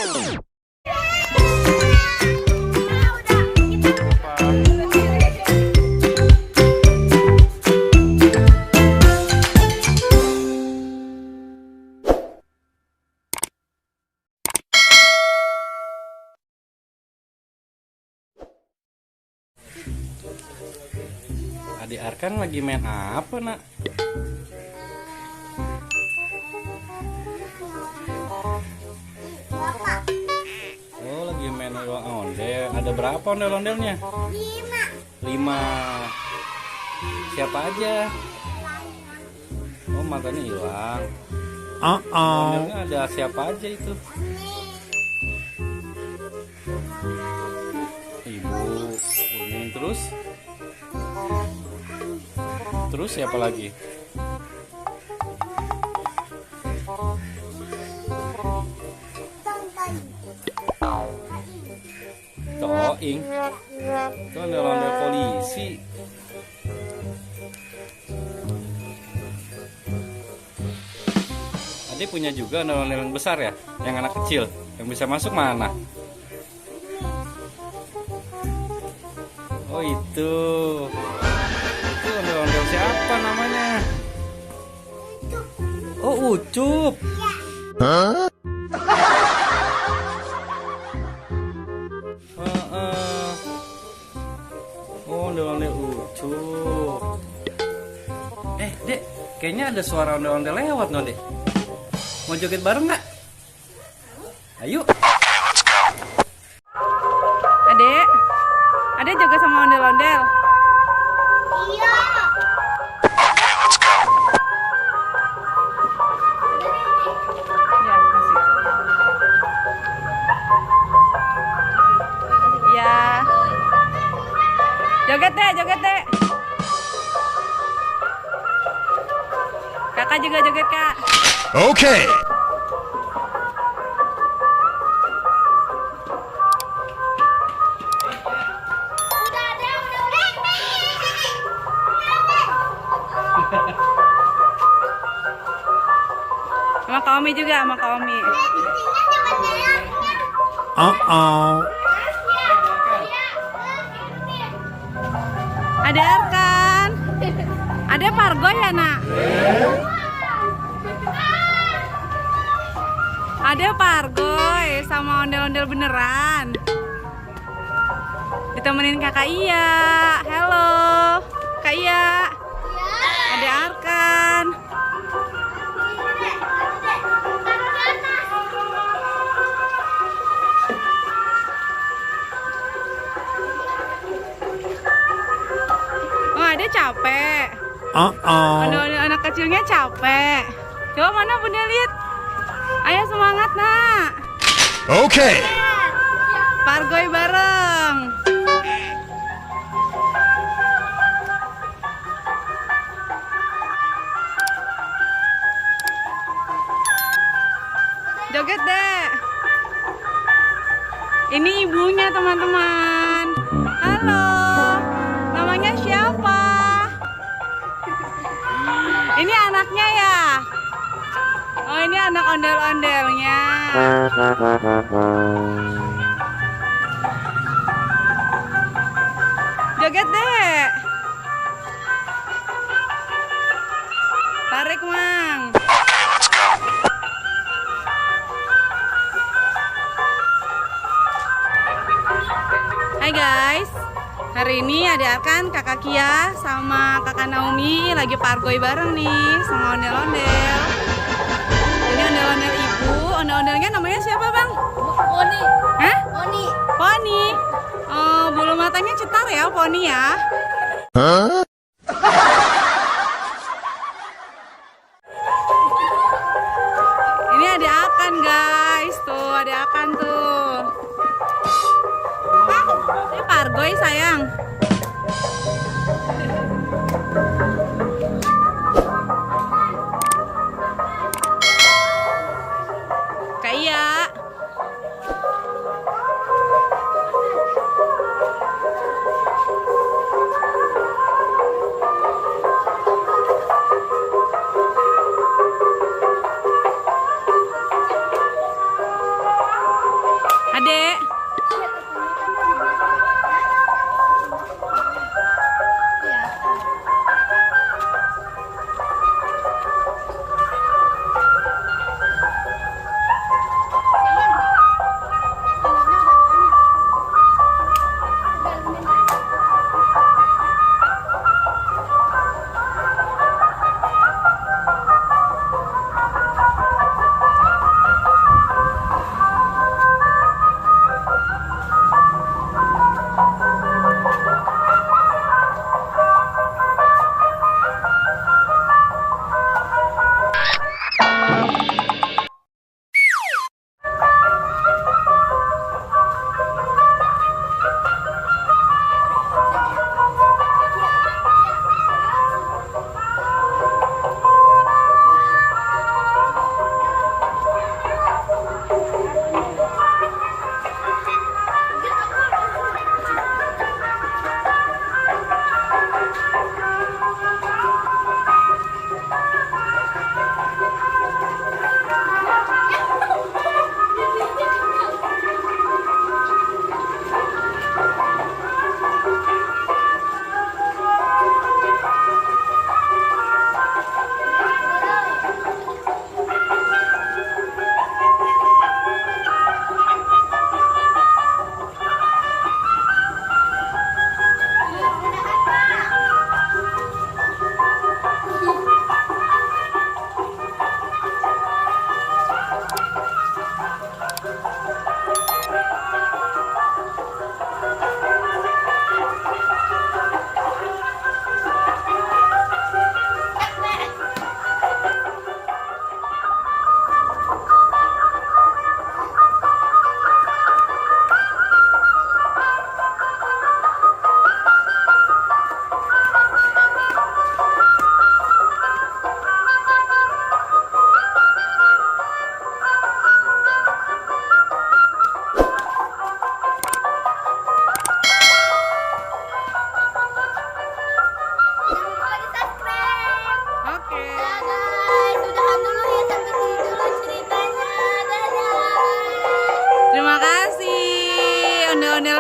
Adik Arkan lagi main apa, nak? Oh, lagi main ondel-ondel. Ada berapa ondel-ondelnya? 5. Siapa aja? Oh, matanya hilang. Ondelnya ada siapa aja itu? Ibu, kuning terus. Terus siapa lagi? Toing. Itu ondel-ondel polisi. Adik punya juga ondel-ondel yang besar ya? Yang anak kecil, yang bisa masuk mana? Oh itu. Itu ondel-ondel siapa namanya? Oh Ucup. Hah? Oh, ondel-ondel Ucup. Dek, kayaknya ada suara ondel-ondel lewat, no, Dek. Mau joget bareng nggak? Ayo. Adek joget sama ondel-ondel. Iya. Ya, kasih. Ya. Joget deh. Kakak juga joget, Kak. Okay. Sama Kak Omi juga, sama Kak Omi. Ada Arkan. Ada Pargo ya, nak? Ada Pargoy sama ondel-ondel beneran. Ditemenin Kakak Iya. Halo, Kak Iya. Ada Arkan. Oh, ada capek. Ondel-ondel anak kecilnya capek. Coba mana Bunda lihat. Ayo semangat, nak. Okay. Pargoy bareng. Joget deh. Ini ibunya, teman-teman. Halo. Namanya siapa? Ini anaknya ya? Oh, ini anak ondel-ondelnya. Joget deh. Tarik, Mang. Hai guys. Hari ini ada Arkan, Kakak Kia, sama Kakak Naomi lagi pargoy bareng nih sama ondel-ondel. Ini ondel-ondel ibu. Ondel-ondelnya namanya siapa, Bang? Poni. Hah? Poni. Poni. Oh, bulu matanya cetar ya, Poni ya. Hah? Ini ada Akan, guys. Tuh, ada Akan tuh. Ini pargoy, sayang. Kayak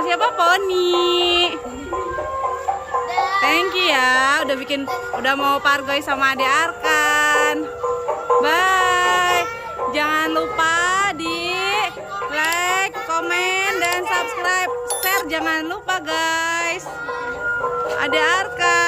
Kalau siapa? Poni. Thank you ya, udah mau Pargoy sama Ade Arkan. Bye. Jangan lupa di like, komen, dan subscribe. Share jangan lupa guys. Ade Arkan.